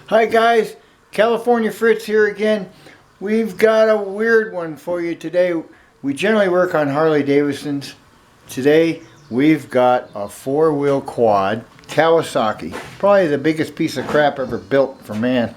Hi guys, California Fritz here again. We've got a weird one for you today. We generally work on Harley Davidsons. Today we've got a four-wheel quad, Kawasaki. Probably the biggest piece of crap ever built for man.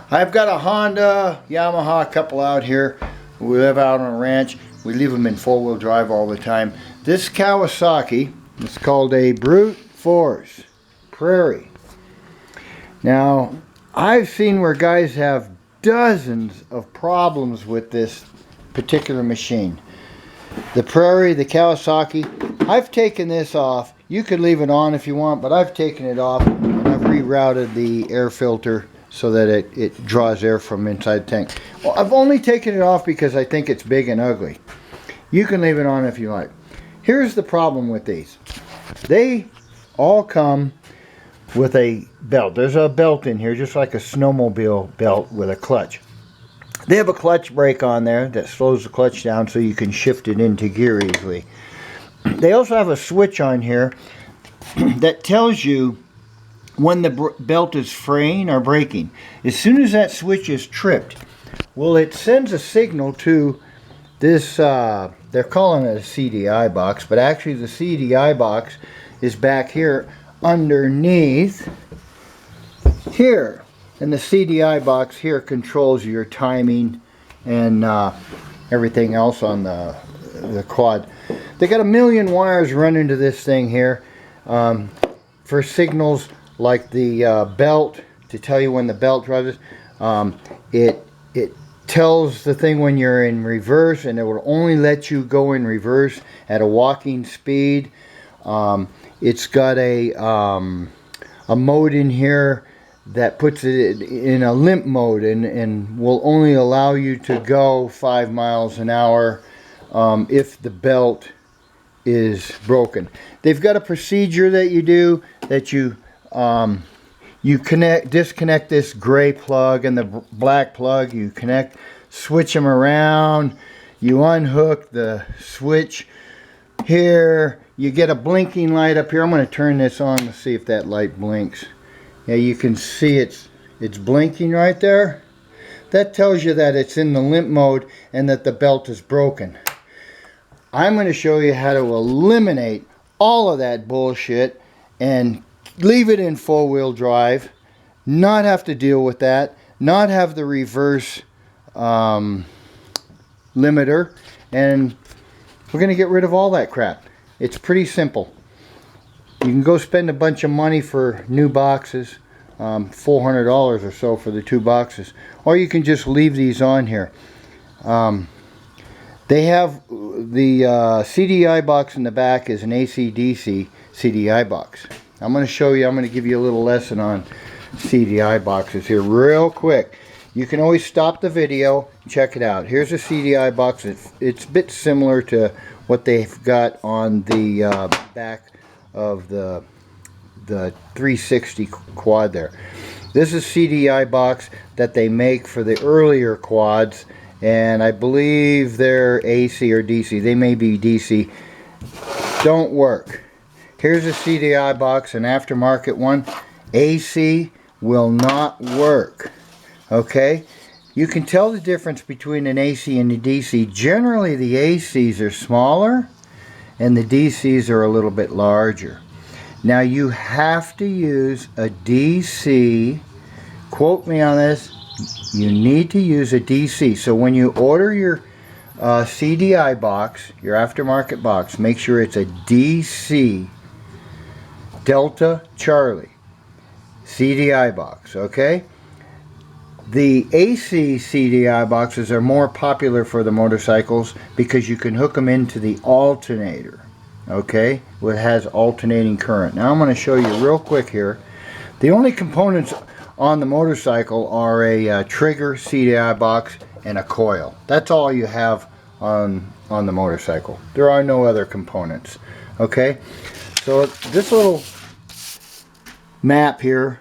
I've got a Honda, Yamaha, a couple out here. We live out on a ranch. We leave them in four-wheel drive all the time. This Kawasaki is called a Brut Force Prairie. Now, I've seen where guys have dozens of problems with this particular machine. The Prairie, the Kawasaki, I've taken this off. You could leave it on if you want, but I've taken it off and I've rerouted the air filter so that it draws air from inside the tank. Well, I've only taken it off because I think it's big and ugly. You can leave it on if you like. Here's the problem with these. They all come with a belt. There's a belt in here, just like a snowmobile belt with a clutch. They have a clutch brake on there that slows the clutch down so you can shift it into gear easily. They also have a switch on here that tells you when the belt is fraying or breaking. As soon as that switch is tripped, well, it sends a signal to this, they're calling it a CDI box, but actually the CDI box is back here underneath here, and the CDI box here controls your timing and everything else on the quad. They got a million wires running to this thing here for signals like the belt, to tell you when the belt drives. It tells the thing when you're in reverse, and it will only let you go in reverse at a walking speed. It's got a mode in here that puts it in a limp mode and will only allow you to go 5 miles an hour if the belt is broken. They've got a procedure that you do, that you disconnect this gray plug and the black plug. You switch them around. You unhook the switch here. You get a blinking light up here. I'm going to turn this on to see if that light blinks. Yeah, you can see it's blinking right there. That tells you that it's in the limp mode and that the belt is broken. I'm going to show you how to eliminate all of that bullshit and leave it in four-wheel drive, not have to deal with that, not have the reverse limiter, and we're going to get rid of all that crap. It's pretty simple. You can go spend a bunch of money for new boxes, $400 or so for the 2 boxes, or you can just leave these on here. They have the CDI box in the back is an AC DC CDI box. I'm going to show you, I'm going to give you a little lesson on CDI boxes here real quick. You can always stop the video and check it out. Here's a CDI box. It's a bit similar to what they've got on the back of the 360 quad there. This is CDI box that they make for the earlier quads, and I believe they're AC or DC. They may be DC. Don't work. Here's a CDI box, an aftermarket one. AC will not work. Okay? You can tell the difference between an AC and a DC. Generally, the ACs are smaller and the DCs are a little bit larger. Now, you have to use a DC. Quote me on this. You need to use a DC. So when you order your CDI box, your aftermarket box, make sure it's a DC Delta Charlie CDI box, okay? The AC CDI boxes are more popular for the motorcycles because you can hook them into the alternator, okay? It has alternating current. Now I'm going to show you real quick here. The only components on the motorcycle are a trigger CDI box and a coil. That's all you have on the motorcycle. There are no other components, okay? So this little map here,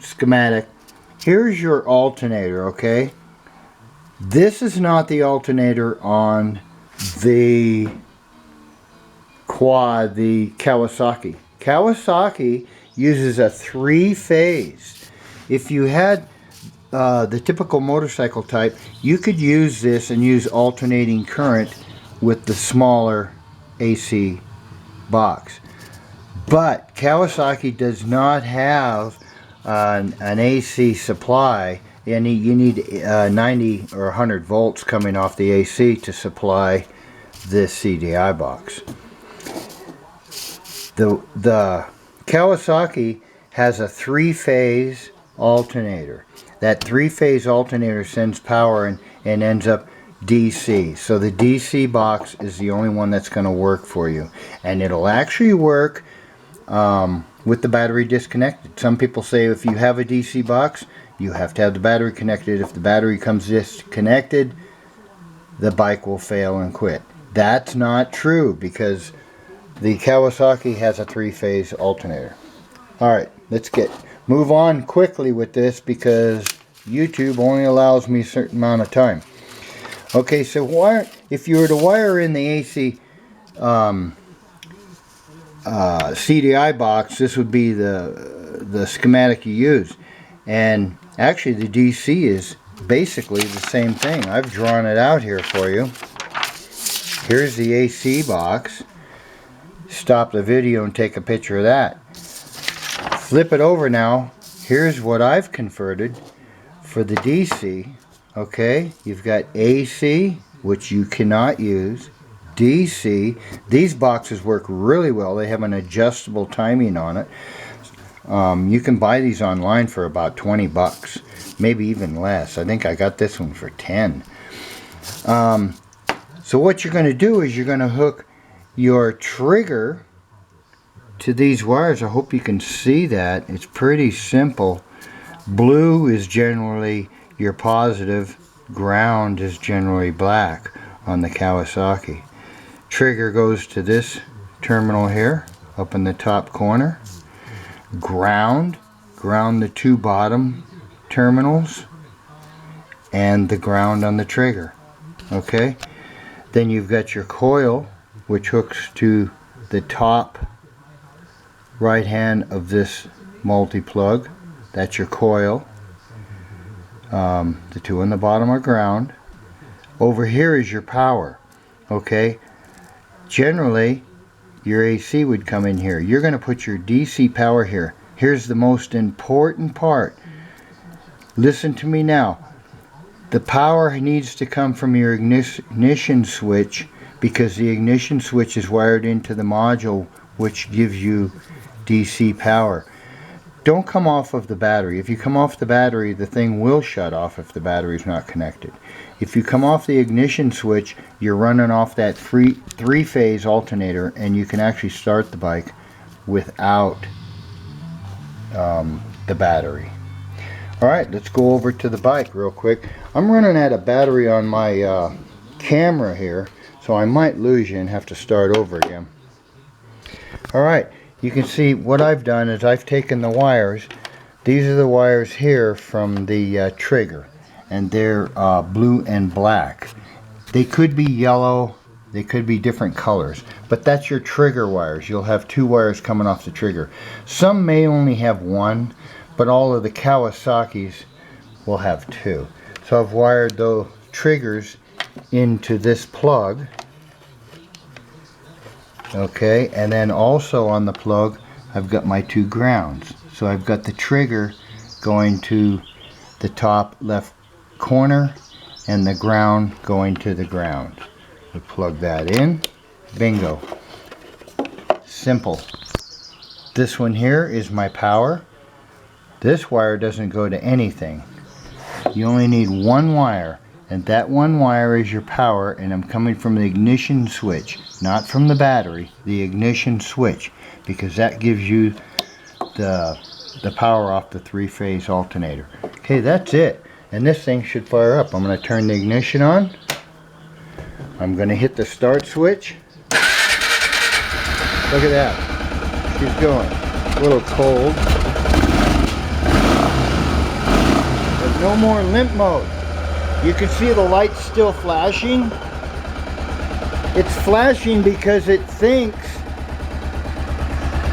schematic, here's your alternator, okay? This is not the alternator on the quad, the Kawasaki. Kawasaki uses a 3-phase. If you had the typical motorcycle type, you could use this and use alternating current with the smaller AC box. But Kawasaki does not have an AC supply, and you need 90 or 100 volts coming off the AC to supply this CDI box. The Kawasaki has a 3-phase alternator. That 3-phase alternator sends power and ends up DC. So the DC box is the only one that's going to work for you. And it'll actually work with the battery disconnected. Some people say if you have a DC box, you have to have the battery connected. If the battery comes disconnected, the bike will fail and quit. That's not true, because the Kawasaki has a 3-phase alternator. Alright, let's move on quickly with this, because YouTube only allows me a certain amount of time. Okay, so if you were to wire in the AC CDI box, this would be the schematic you use. And actually the DC is basically the same thing. I've drawn it out here for you. Here's the AC box. Stop the video and take a picture of that. Flip it over now. Here's what I've converted for the DC. Okay, you've got AC, which you cannot use, DC. These boxes work really well. They have an adjustable timing on it. You can buy these online for about 20 bucks, maybe even less. I think I got this one for 10. So what you're going to do is you're going to hook your trigger to these wires. I hope you can see that. It's pretty simple. Blue is generally your positive, ground is generally black on the Kawasaki. Trigger goes to this terminal here, up in the top corner. Ground the 2 bottom terminals, and the ground on the trigger. Okay, then you've got your coil, which hooks to the top right hand of this multi-plug. That's your coil. The 2 on the bottom are ground. Over here is your power. Okay, generally your AC would come in here. You're going to put your DC power here. Here's the most important part. Listen to me now. The power needs to come from your ignition switch, because the ignition switch is wired into the module, which gives you DC power. Don't come off of the battery. If you come off the battery, the thing will shut off if the battery is not connected. If you come off the ignition switch, you're running off that 3-phase alternator, and you can actually start the bike without the battery. Alright, let's go over to the bike real quick. I'm running out of battery on my camera here, so I might lose you and have to start over again. Alright, you can see what I've done is I've taken the wires. These are the wires here from the trigger, and they're blue and black. They could be yellow, they could be different colors, but that's your trigger wires. You'll have 2 wires coming off the trigger. Some may only have 1, but all of the Kawasaki's will have 2. So I've wired those triggers into this plug. Okay, and then also on the plug I've got my 2 grounds. So I've got the trigger going to the top left corner and the ground going to the ground. We plug that in. Bingo. Simple. This one here is my power. This wire doesn't go to anything. You only need 1 wire, and that 1 wire is your power, and I'm coming from the ignition switch, not from the battery, the ignition switch, because that gives you the power off the 3-phase alternator. Okay, that's it. And this thing should fire up. I'm going to turn the ignition on. I'm going to hit the start switch. Look at that. She's going. A little cold. There's no more limp mode. You can see the lights still flashing. It's flashing because it thinks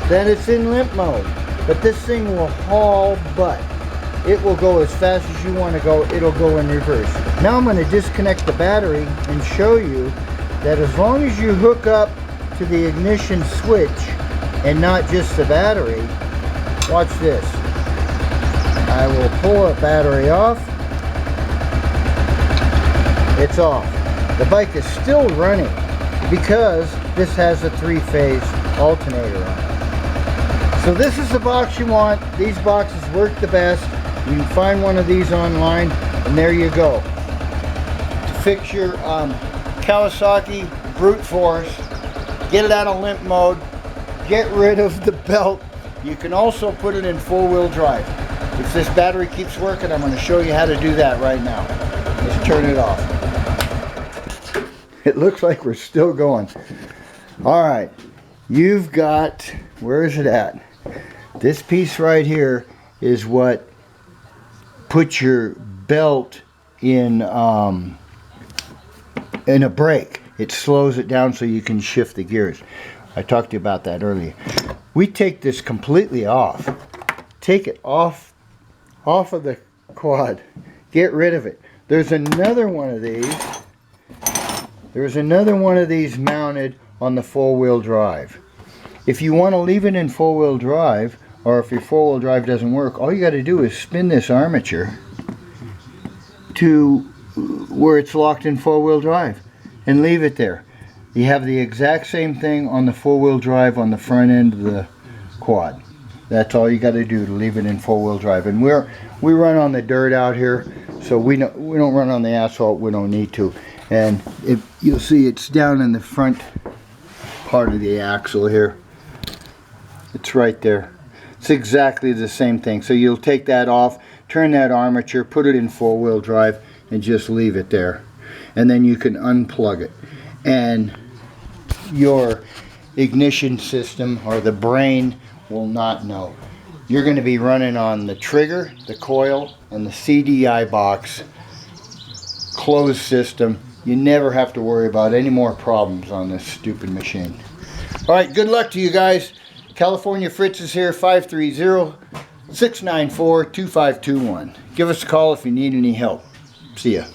that it's in limp mode. but this thing will haul butt. It will go as fast as you want to go. It'll go in reverse. Now I'm going to disconnect the battery and show you that as long as you hook up to the ignition switch and not just the battery, watch this. I will pull the battery off. It's off. The bike is still running because this has a 3-phase alternator on it. So this is the box you want. These boxes work the best. You can find one of these online, and there you go. To fix your Kawasaki Brut Force, get it out of limp mode, get rid of the belt. You can also put it in 4-wheel drive. If this battery keeps working, I'm going to show you how to do that right now. Let's turn it off. It looks like we're still going. Alright, you've got, where is it at? This piece right here is what puts your belt in a brake. It slows it down so you can shift the gears. I talked to you about that earlier. We take this completely off. Take it off of the quad. Get rid of it. There's another one of these. There's another one of these mounted on the 4-wheel drive. If you want to leave it in 4-wheel drive, or if your 4-wheel drive doesn't work, all you got to do is spin this armature to where it's locked in 4-wheel drive and leave it there. You have the exact same thing on the 4-wheel drive on the front end of the quad. That's all you got to do to leave it in 4-wheel drive. And we run on the dirt out here, so we don't run on the asphalt. We don't need to. And you'll see it's down in the front part of the axle here. It's right there. It's exactly the same thing. So you'll take that off, turn that armature, put it in 4-wheel drive, and just leave it there. And then you can unplug it. And your ignition system or the brain will not know. You're going to be running on the trigger, the coil, and the CDI box closed system. You never have to worry about any more problems on this stupid machine. Alright, good luck to you guys. California Fritz is here, 530-694-2521. Give us a call if you need any help. See ya.